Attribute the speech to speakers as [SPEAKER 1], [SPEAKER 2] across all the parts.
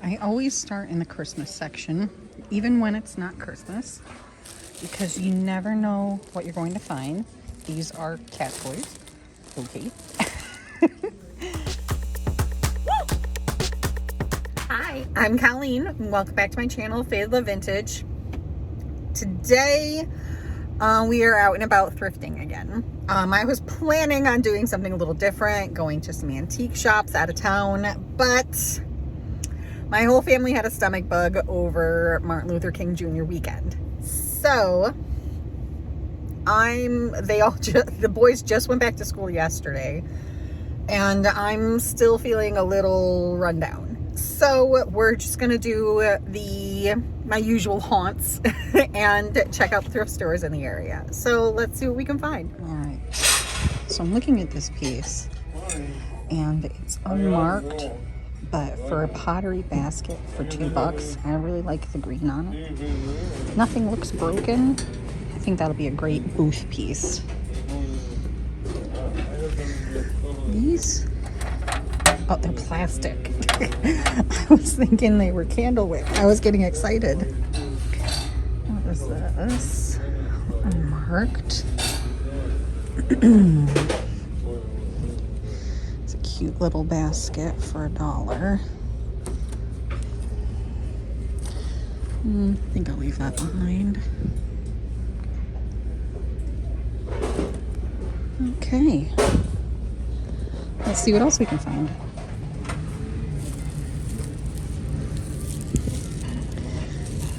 [SPEAKER 1] I always start in the Christmas section, even when it's not Christmas, because you never know what you're going to find. These are cat toys. Okay. Hi, I'm Colleen. Welcome back to my channel, Fade the Vintage. Today, we are out and about thrifting again. I was planning on doing something a little different, going to some antique shops out of town, but my whole family had a stomach bug over Martin Luther King Jr. weekend. So the boys just went back to school yesterday, and I'm still feeling a little rundown. So we're just gonna do my usual haunts and check out the thrift stores in the area. So let's see what we can find. All right. So I'm looking at this piece, and it's unmarked, but for a pottery basket for $2, I really like the green on it. Nothing looks broken. I think that'll be a great booth piece. These, oh, they're plastic. I was thinking they were candle wick. I was getting excited. What is this? Unmarked. It's a cute little basket for $1. I think I'll leave that behind. Okay. Let's see what else we can find.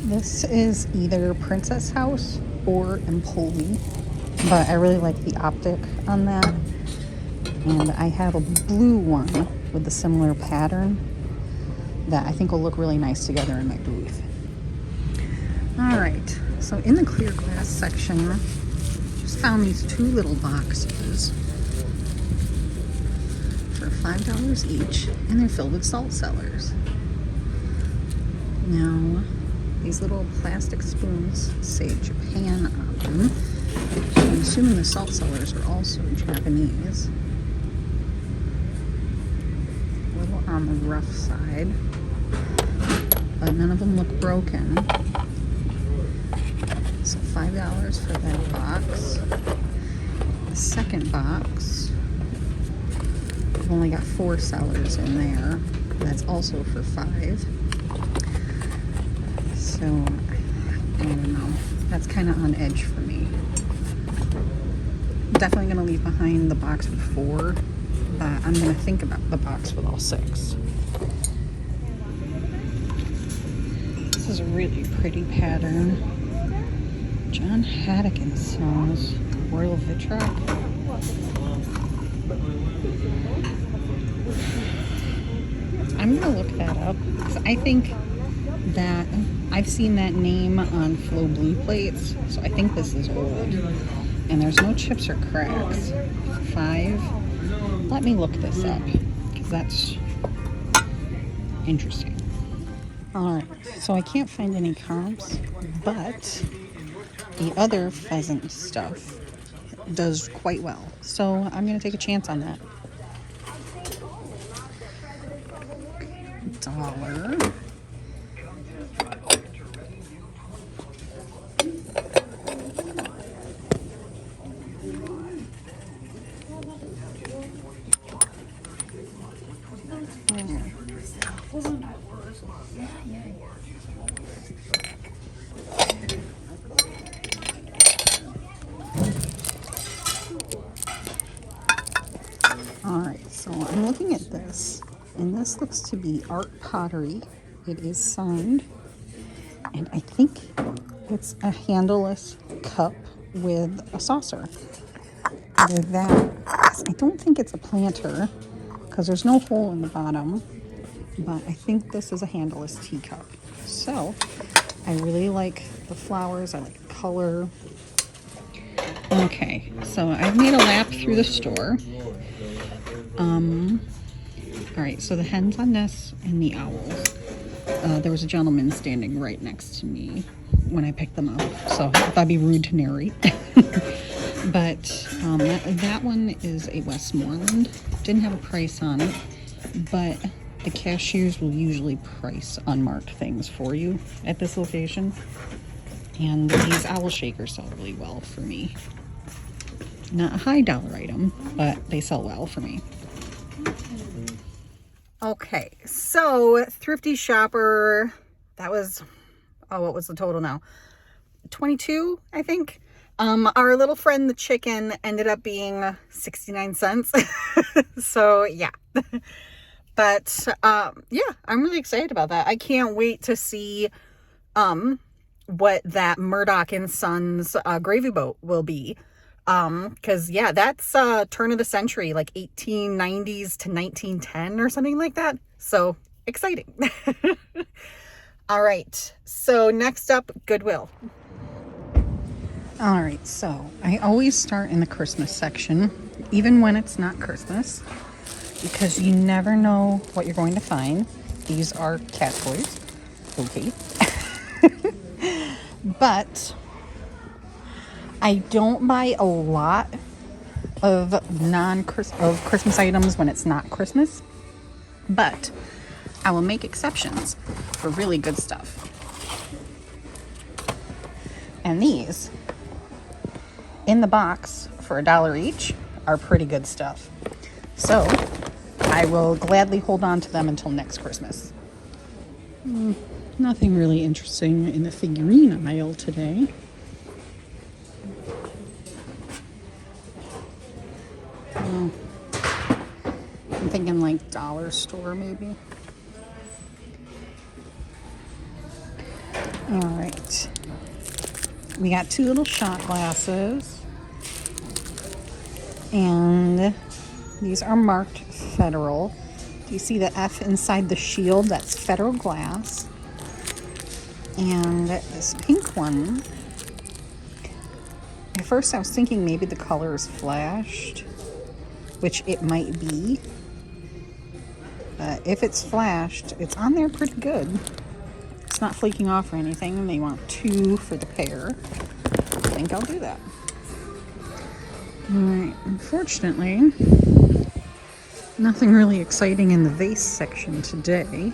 [SPEAKER 1] This is either Princess House or Empoli, but I really like the optic on that. And I have a blue one with a similar pattern that I think will look really nice together in my booth. All right, so in the clear glass section, just found these two little boxes for $5 each, and they're filled with salt cellars. Now, these little plastic spoons say Japan on them. I'm assuming the salt cellars are also Japanese. A little on the rough side, but none of them look broken. So $5 for that box. The second box, I've only got 4 sellers in there. That's also for $5. So, I don't know. That's kind of on edge for me. Definitely going to leave behind the box with 4, but I'm going to think about the box with all 6. This is a really pretty pattern. John Haddocken Snows Royal Vitrock. I'm going to look that up because I think that I've seen that name on Flow Blue plates, so I think this is old. And there's no chips or cracks. 5. Let me look this up because that's interesting. Alright, so I can't find any comps, but the other pheasant stuff does quite well. So I'm going to take a chance on that. $1. Alright, so I'm looking at this, and this looks to be art pottery. It is signed, and I think it's a handleless cup with a saucer. Either that, I don't think it's a planter, because there's no hole in the bottom, but I think this is a handleless teacup. So, I really like the flowers, I like the color. Okay, so I've made a lap through the store. Alright, so the hens on this and the owls. There was a gentleman standing right next to me when I picked them up, so that'd be rude to narrate. But that one is a Westmoreland. Didn't have a price on it, but the cashiers will usually price unmarked things for you at this location. And these owl shakers sell really well for me. Not a high dollar item, but they sell well for me. Okay, so Thrifty Shopper, that was, oh, what was the total now? 22, I think. Our little friend, the chicken, ended up being 69 cents. So yeah. But yeah, I'm really excited about that. I can't wait to see what that Murdoch and Sons gravy boat will be. Because yeah, that's turn of the century, like 1890s to 1910 or something like that. So exciting. All right, so next up, Goodwill. All right, so I always start in the Christmas section, even when it's not Christmas, because you never know what you're going to find. These are cat toys, okay. But I don't buy a lot of Christmas items when it's not Christmas, but I will make exceptions for really good stuff. And these, in the box for $1 each, are pretty good stuff. So I will gladly hold on to them until next Christmas. Nothing really interesting in the figurine aisle today. I'm thinking like dollar store maybe. All right. We got 2 little shot glasses. And these are marked Federal. Do you see the F inside the shield? That's Federal glass. And this pink one, at first I was thinking maybe the color is flashed, which it might be. If it's flashed, it's on there pretty good. It's not flaking off or anything. They want 2 for the pair. I think I'll do that. Alright, unfortunately, nothing really exciting in the vase section today.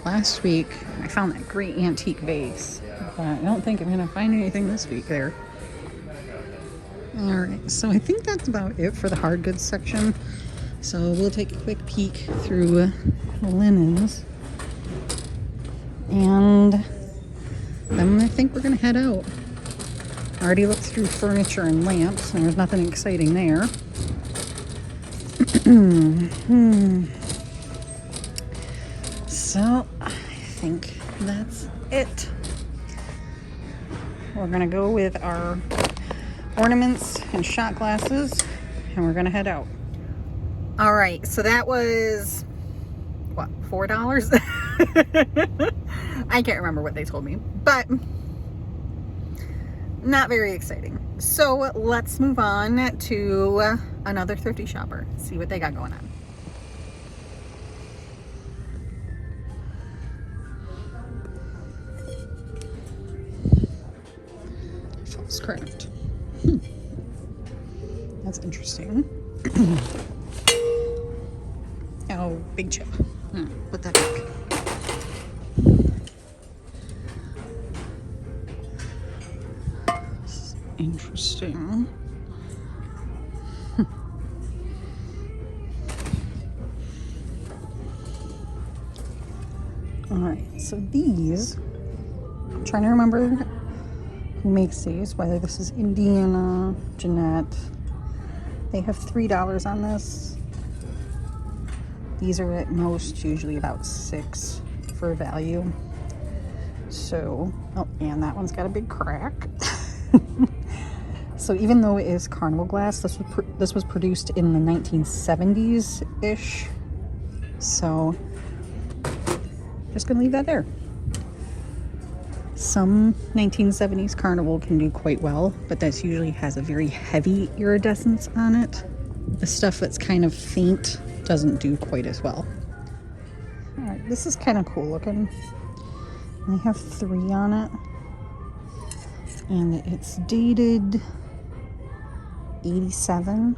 [SPEAKER 1] Last week, I found that great antique vase, but I don't think I'm going to find anything this week there. Alright, so I think that's about it for the hard goods section. So we'll take a quick peek through the linens. And then I think we're going to head out. I already looked through furniture and lamps, and there's nothing exciting there. So I think that's it. We're going to go with our ornaments and shot glasses, and we're going to head out. All right, so that was, what, $4? I can't remember what they told me, but not very exciting. So let's move on to another Thrifty Shopper, see what they got going on. False craft. That's interesting. Oh, big chip. Put that back. Interesting. All right, so these, I'm trying to remember who makes these, whether this is Indiana, Jeanette. They have $3 on this. These are at most usually about $6 for value. So, oh, and that one's got a big crack. So even though it is carnival glass, this was produced in the 1970s-ish. So, just gonna leave that there. Some 1970s carnival can do quite well, but that usually has a very heavy iridescence on it. The stuff that's kind of faint doesn't do quite as well. All right, this is kind of cool looking. I have 3 on it, and it's dated 87.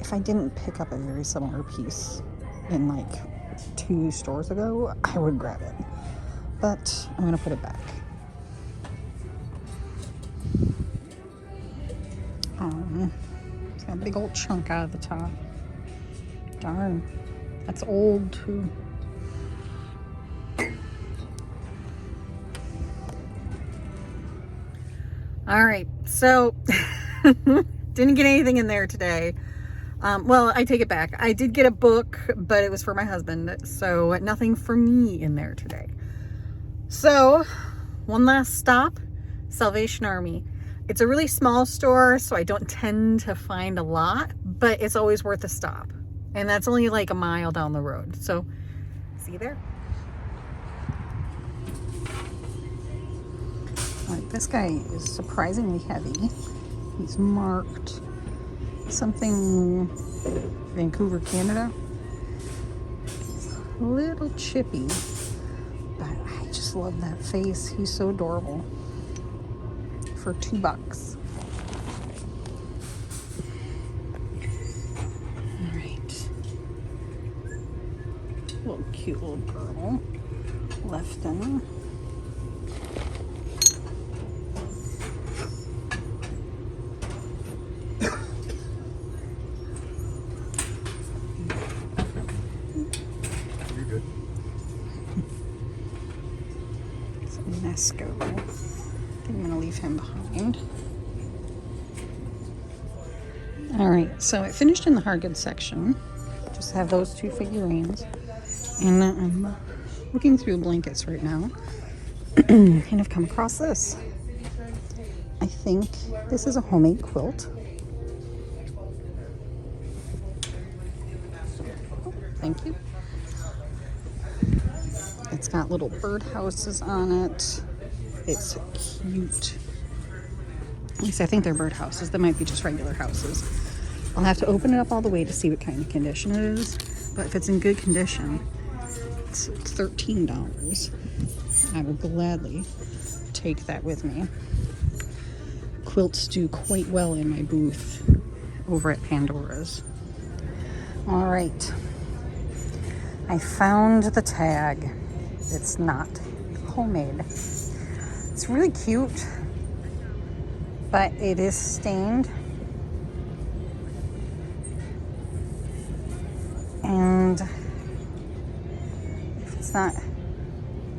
[SPEAKER 1] If if I didn't pick up a very similar piece in like 2 stores ago, I would grab it. But I'm gonna put it back. It's got a big old chunk out of the top. Darn, that's old too. All right, so didn't get anything in there today. Well, I take it back. I did get a book, but it was for my husband, so nothing for me in there today. So, one last stop, Salvation Army. It's a really small store, so I don't tend to find a lot, but it's always worth a stop. And that's only like a mile down the road. So, see you there. All right, this guy is surprisingly heavy. He's marked something Vancouver, Canada. It's a little chippy, but I just love that face. He's so adorable. For $2. All right. Little cute little girl. Lefton.
[SPEAKER 2] You're good.
[SPEAKER 1] Some Nesco. I'm gonna leave him behind. All right, so I finished in the hard goods section. Just have those 2 figurines, and I'm looking through the blankets right now, and I've come across this. I think this is a homemade quilt. Oh, thank you. It's got little bird houses on it. It's cute. At least I think they're bird houses. They might be just regular houses. I'll have to open it up all the way to see what kind of condition it is. But if it's in good condition, it's $13. I would gladly take that with me. Quilts do quite well in my booth over at Pandora's. All right. I found the tag. It's not homemade. It's really cute, but it is stained. And if it's not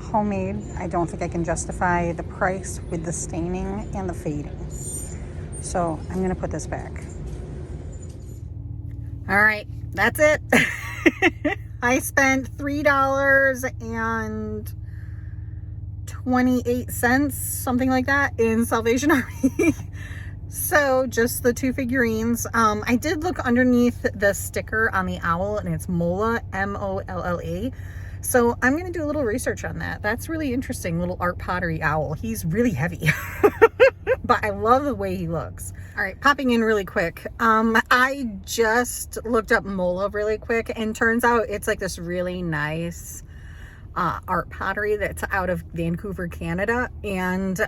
[SPEAKER 1] homemade, I don't think I can justify the price with the staining and the fading. So I'm gonna put this back. All right, that's it. I spent $3.28, something like that, in Salvation Army. So just the 2 figurines. I did look underneath the sticker on the owl, and it's Molla, M-O-L-L-A. So I'm going to do a little research on that. That's really interesting, little art pottery owl. He's really heavy, but I love the way he looks. All right, popping in really quick. I just looked up Molla really quick, and turns out it's like this really nice art pottery that's out of Vancouver, Canada. And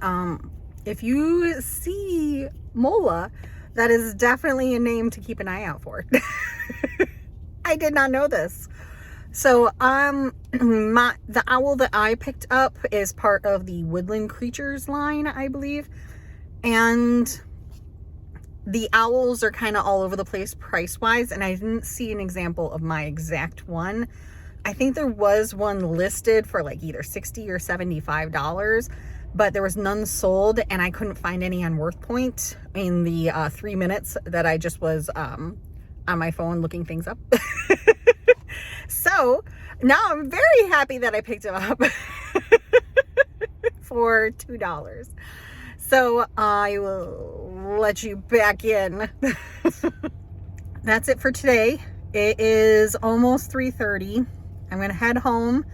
[SPEAKER 1] if you see Molla, that is definitely a name to keep an eye out for. I did not know this. So the owl that I picked up is part of the Woodland Creatures line, I believe. And the owls are kind of all over the place price-wise, and I didn't see an example of my exact one. I think there was one listed for like either $60 or $75, but there was none sold, and I couldn't find any on WorthPoint in the 3 minutes that I just was on my phone looking things up. So now I'm very happy that I picked it up for $2. So I will let you back in. That's it for today. It is almost 3:30. I'm gonna head home.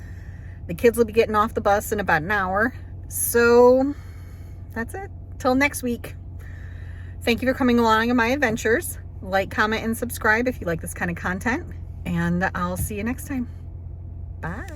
[SPEAKER 1] The kids will be getting off the bus in about an hour. So that's it. Till next week. Thank you for coming along on my adventures. Like, comment, and subscribe if you like this kind of content. And I'll see you next time. Bye.